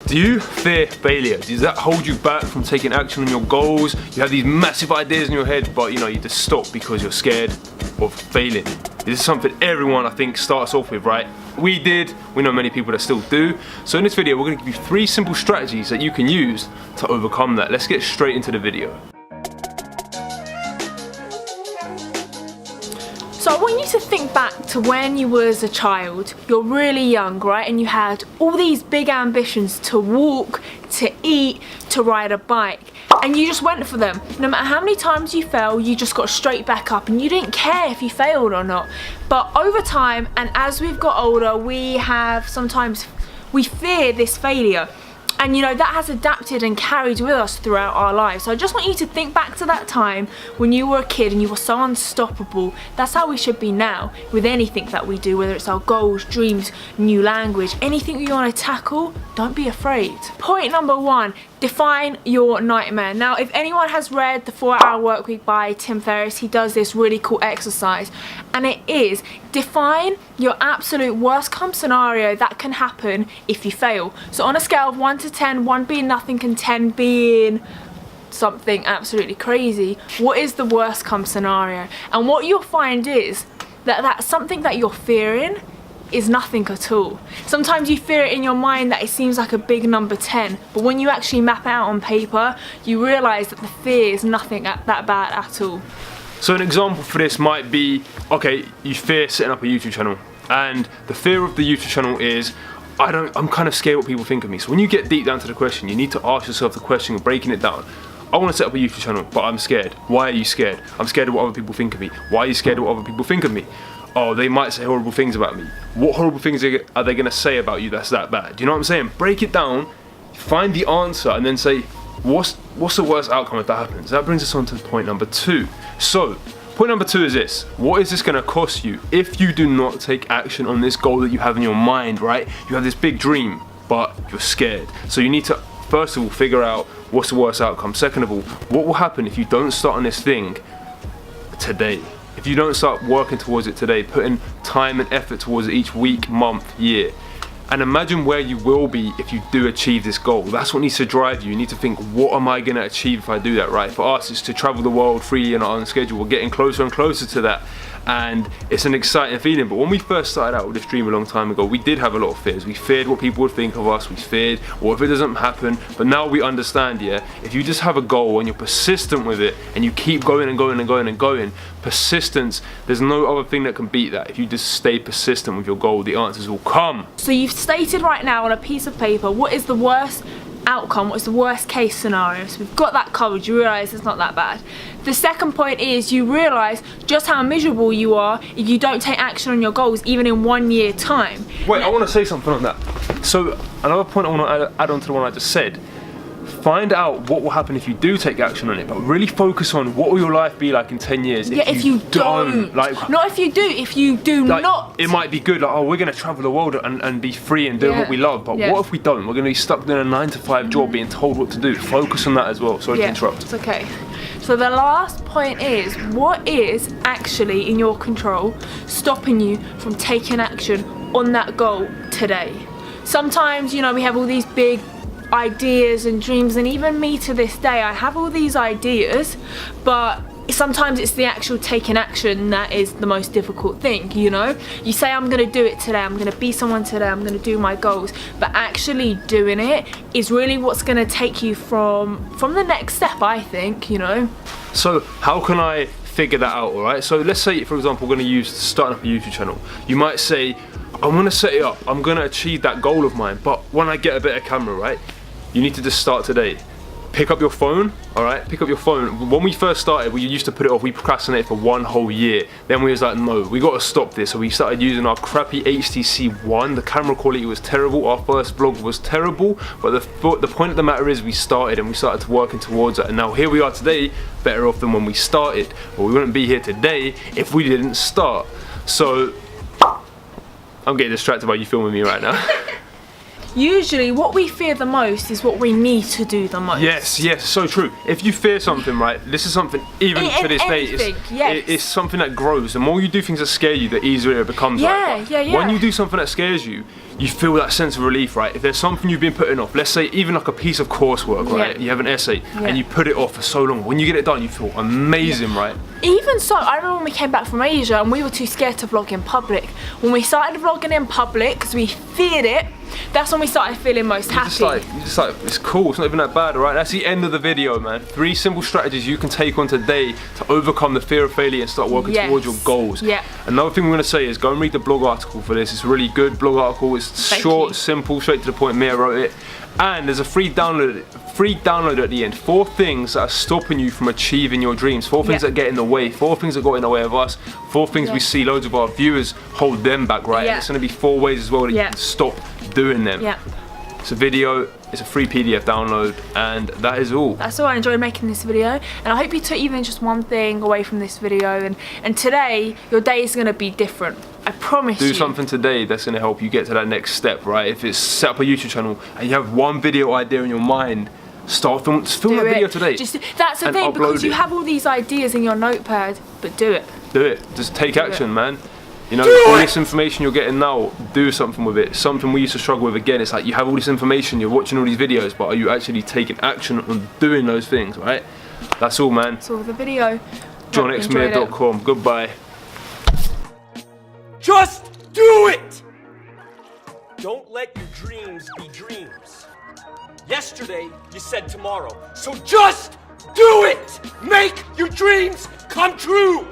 Do you fear failure? Does that hold you back from taking action on your goals? You have these massive ideas in your head, but you just stop because you're scared of failing. This is something everyone, I think, starts off with, right? We did, we know many people that still do. So in this video, we're gonna give you 3 simple strategies that you can use to overcome that. Let's get straight into the video. So I want you to think back to when you was a child. You're really young, right? And you had all these big ambitions to walk, to eat, to ride a bike. And you just went for them. No matter how many times you fell, you just got straight back up and you didn't care if you failed or not. But over time, and as we've got older, we fear this failure. And that has adapted and carried with us throughout our lives. So I just want you to think back to that time when you were a kid and you were so unstoppable. That's how we should be now with anything that we do, whether it's our goals, dreams, new language, anything you want to tackle, don't be afraid. Point number 1, define your nightmare. Now, if anyone has read The 4-Hour Workweek by Tim Ferriss, he does this really cool exercise, and it is define your absolute worst come scenario that can happen if you fail. So on a scale of 1 to 10, 1 being nothing and 10 being something absolutely crazy, what is the worst come scenario? And what you'll find is that something that you're fearing is nothing at all. Sometimes you fear it in your mind that it seems like a big number 10, but when you actually map it out on paper, you realise that the fear is nothing that bad at all. So an example for this might be, okay, you fear setting up a YouTube channel, and the fear of the YouTube channel is, I'm kind of scared what people think of me. So when you get deep down to the question, you need to ask yourself the question of breaking it down. I want to set up a YouTube channel, but I'm scared. Why are you scared? I'm scared of what other people think of me. Why are you scared of what other people think of me? Oh, they might say horrible things about me. What horrible things are they going to say about you that's that bad? Do you know what I'm saying? Break it down, find the answer, and then say, what's the worst outcome if that happens? That brings us on to point number 2. So, point number 2 is this. What is this going to cost you if you do not take action on this goal that you have in your mind, right? You have this big dream, but you're scared. So you need to, first of all, figure out what's the worst outcome. Second of all, what will happen if you don't start on this thing today? If you don't start working towards it today, putting time and effort towards it each week, month, year, and imagine where you will be if you do achieve this goal. That's what needs to drive you. You need to think, what am I gonna achieve if I do that, right? For us, it's to travel the world freely and on schedule. We're getting closer and closer to that. And it's an exciting feeling. But when we first started out with this dream a long time ago, we did have a lot of fears. We feared what people would think of us. We feared, what if it doesn't happen? But now we understand, if you just have a goal and you're persistent with it and you keep going and going and going and going, persistence, there's no other thing that can beat that. If you just stay persistent with your goal, the answers will come. So you've stated right now on a piece of paper, what is the worst outcome, what's the worst case scenario? So we've got that covered, you realise it's not that bad. The second point is you realise just how miserable you are if you don't take action on your goals even in 1 year time. Wait, I want to say something on that. So another point I want to add on to the one I just said. Find out what will happen if you do take action on it, but really focus on what will your life be like in 10 years if you don't. Not if you do, if you do not. It might be good, like, oh, we're going to travel the world and be free and do what we love, but what if we don't? We're going to be stuck doing a 9-to-5 job being told what to do. Focus on that as well. Sorry to interrupt. It's okay. So the last point is, what is actually in your control stopping you from taking action on that goal today? Sometimes, we have all these big ideas and dreams, and even me to this day, I have all these ideas, but sometimes it's the actual taking action that is the most difficult thing. You say, I'm gonna do it today, I'm gonna be someone today, I'm gonna do my goals, but actually doing it is really what's gonna take you from the next step, I think. So how can I figure that out? All right, so let's say, for example, we're going to use starting up a YouTube channel. You might say, I'm going to set it up, I'm going to achieve that goal of mine, but when I get a better camera, right, you need to just start today. Pick up your phone, all right? Pick up your phone. When we first started, we used to put it off. We procrastinated for 1 whole year. Then we was like, no, we got to stop this. So we started using our crappy HTC One. The camera quality was terrible. Our first vlog was terrible. But the point of the matter is we started and we started working towards it. And now here we are today, better off than when we started. But we wouldn't be here today if we didn't start. So I'm getting distracted by you filming me right now. Usually what we fear the most is what we need to do the most. Yes, so true. If you fear something, right, this is something, even to this day, it's something that grows. The more you do things that scare you, the easier it becomes. When you do something that scares you, you feel that sense of relief, right? If there's something you've been putting off, let's say even like a piece of coursework, right? Yeah. You have an essay Yeah. and you put it off for so long. When you get it done, you feel amazing, right? Even so, I remember when we came back from Asia and we were too scared to vlog in public. When we started vlogging in public, because we feared it, that's when we started feeling most happy. You're just like, it's cool, it's not even that bad, alright? That's the end of the video, man. 3 simple strategies you can take on today to overcome the fear of failure and start working Yes. towards your goals. Yeah. Another thing we're going to say is go and read the blog article for this. It's a really good blog article. It's Thank short, you. simple, straight to the point. Mia wrote it. And there's a free download at the end. 4 things that are stopping you from achieving your dreams. 4 things Yeah. that get in the way. 4 things that got in the way of us. 4 things Yeah. we see loads of our viewers hold them back, right? Yeah. And it's going to be 4 ways as well that Yeah. you can stop doing them. Yeah. It's a video, it's a free PDF download, and that is all. That's all. I enjoyed making this video, and I hope you took even just one thing away from this video, and today your day is going to be different. I promise you. Do something today that's going to help you get to that next step, right? If it's set up a YouTube channel and you have one video idea in your mind, start film Do that video it. today. That's the and thing, upload because you it. have all these ideas in your notepad, but do it. Do it. Just take action, man. You know, Do all it! this information you're getting now, do something with it. Something we used to struggle with again. It's like you have all this information, you're watching all these videos, but are you actually taking action on doing those things, right? That's all, man. That's all the video. JohnXMeer.com. Goodbye. Just do it! Don't let your dreams be dreams. Yesterday, you said tomorrow. So just do it! Make your dreams come true!